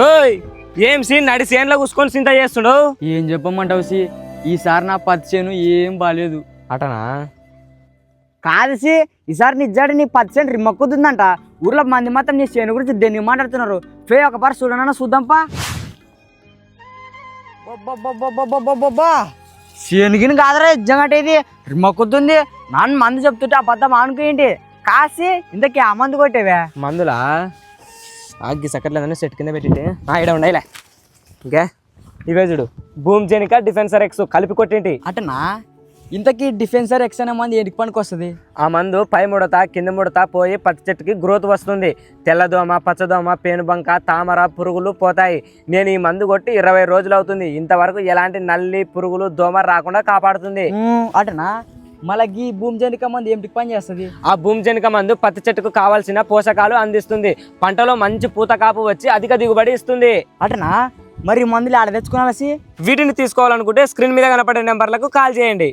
ఓయ్ ఏం సీన్ నడి చేనులో కూసుకొని చింత చేస్తుండవు? ఏం చెప్పమంటావు సి ఈసారి నా పత్తి చేను ఏం బాలేదు. అటనా? కాదు సి ఈసారి నిజాడు నీ 10 రిమ్మక్కుతుందంట. ఊర్లో మంది మాత్రం నీ చేను గురించి దేన్ని మాట్లాడుతున్నారు. ఫే ఒకసారి చూడనన్నా చూద్దాంపా. శేనుగిని కాదరా నిజంగా ఇది రిమ్మక్కుతుంది. నాన్న మందు చెప్తుంటే ఆ పద్ద మానుకేంటి కాసి ఇంతకీ ఆ మందు కొట్టేవే? మందులా ఆగ్గి సక్కట్లేదని సెట్ కింద పెట్టింటే ఇక్కడ ఉండయిలే. ఇంకా ఇవే చూడు, భూమి జెనిక డిఫెన్సర్ ఎక్స్ కలిపి కొట్టేంటి. అటనా? ఇంతకీ డిఫెన్సర్ ఎక్స్ అనే మంది ఎందుకు పనికి వస్తుంది? ఆ మందు పై ముడత కింద ముడత పోయి పత్తి చెట్టుకి గ్రోత్ వస్తుంది. తెల్లదోమ, పచ్చదోమ, పేనుబంక, తామర పురుగులు పోతాయి. నేను ఈ మందు కొట్టి 20 రోజులు అవుతుంది. ఇంతవరకు ఎలాంటి నల్లి పురుగులు దోమ రాకుండా కాపాడుతుంది. అటనా? మళ్ళీ భూమి జనిక మంది ఏమిటి పని చేస్తుంది? ఆ భూమి జనిక మందు పత్తి చెట్టుకు కావాల్సిన పోషకాలు అందిస్తుంది. పంటలో మంచి పూత కాపు వచ్చి అధిక దిగుబడి ఇస్తుంది. అటనా? మరి మందులు ఆడ తెచ్చుకోవాల్సి? వీటిని తీసుకోవాలనుకుంటే స్క్రీన్ మీద కనపడే నెంబర్లకు కాల్ చేయండి.